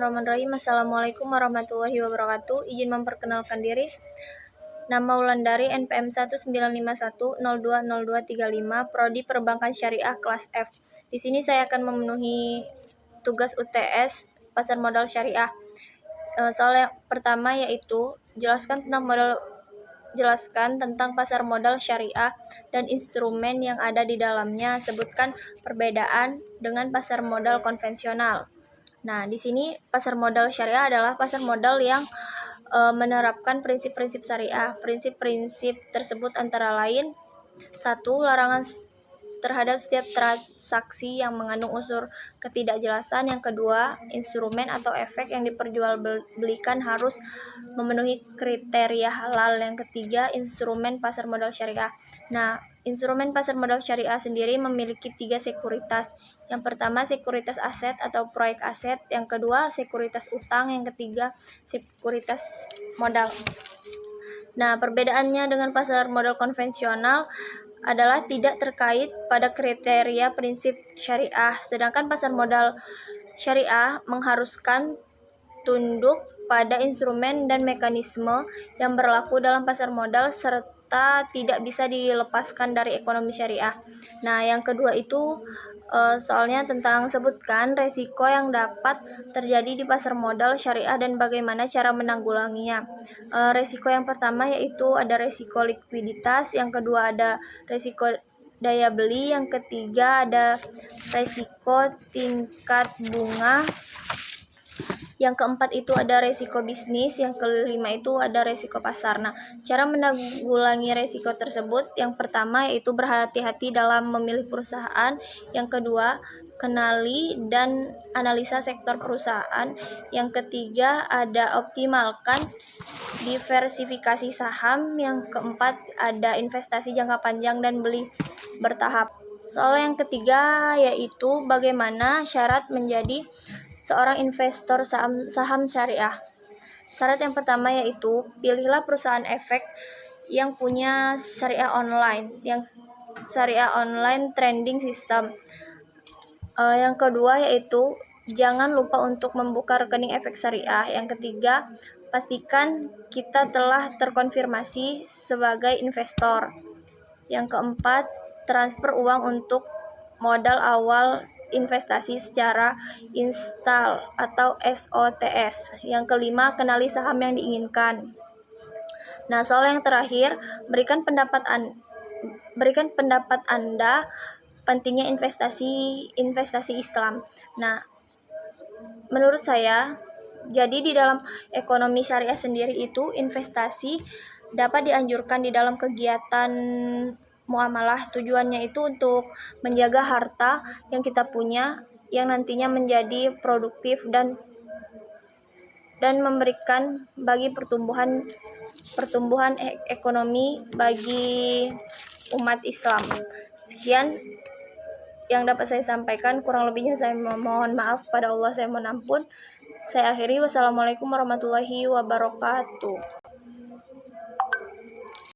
Bismillahirrahmanirrahim. Assalamualaikum warahmatullahi wabarakatuh. Izin memperkenalkan diri. Nama Wulandari, NPM 19510200235, Prodi Perbankan Syariah kelas F. Di sini saya akan memenuhi tugas UTS Pasar Modal Syariah. Soal yang pertama yaitu jelaskan tentang pasar modal syariah dan instrumen yang ada di dalamnya. Sebutkan perbedaan dengan pasar modal konvensional. Nah, di sini pasar modal syariah adalah pasar modal yang menerapkan prinsip-prinsip syariah. Prinsip-prinsip tersebut antara lain: 1. Larangan terhadap setiap transaksi yang mengandung unsur ketidakjelasan. Yang kedua, instrumen atau efek yang diperjualbelikan harus memenuhi kriteria halal. Yang ketiga, instrumen pasar modal syariah. Nah, instrumen pasar modal syariah sendiri memiliki 3 sekuritas. Yang pertama, sekuritas aset atau proyek aset. Yang kedua, sekuritas utang. Yang ketiga, sekuritas modal. Nah, perbedaannya dengan pasar modal konvensional adalah tidak terkait pada kriteria prinsip syariah, sedangkan pasar modal syariah mengharuskan tunduk pada instrumen dan mekanisme yang berlaku dalam pasar modal serta tidak bisa dilepaskan dari ekonomi syariah. Nah, yang kedua itu soalnya tentang sebutkan resiko yang dapat terjadi di pasar modal syariah dan bagaimana cara menanggulanginya. Resiko yang pertama yaitu ada resiko likuiditas, yang kedua ada resiko daya beli, yang ketiga ada resiko tingkat bunga, yang keempat itu ada resiko bisnis, yang kelima itu ada resiko pasar. Nah, cara menanggulangi resiko tersebut, yang pertama yaitu berhati-hati dalam memilih perusahaan, yang kedua kenali dan analisa sektor perusahaan, yang ketiga ada optimalkan diversifikasi saham, yang keempat ada investasi jangka panjang dan beli bertahap. Soal yang ketiga yaitu bagaimana syarat menjadi seorang investor saham syariah. Syarat yang pertama yaitu pilihlah perusahaan efek yang punya syariah online trading system. Yang kedua yaitu jangan lupa untuk membuka rekening efek syariah. Yang ketiga, pastikan kita telah terkonfirmasi sebagai investor. Yang keempat, transfer uang untuk modal awal investasi secara install atau SOTS. Yang kelima, kenali saham yang diinginkan. Nah, soal yang terakhir, berikan pendapat Anda pentingnya investasi Islam. Nah, menurut saya, jadi di dalam ekonomi syariah sendiri itu investasi dapat dianjurkan di dalam kegiatan muamalah. Tujuannya itu untuk menjaga harta yang kita punya yang nantinya menjadi produktif dan memberikan bagi pertumbuhan ekonomi bagi umat Islam. Sekian yang dapat saya sampaikan, kurang lebihnya saya mohon maaf pada Allah, saya mohon ampun. Saya akhiri, wassalamualaikum warahmatullahi wabarakatuh.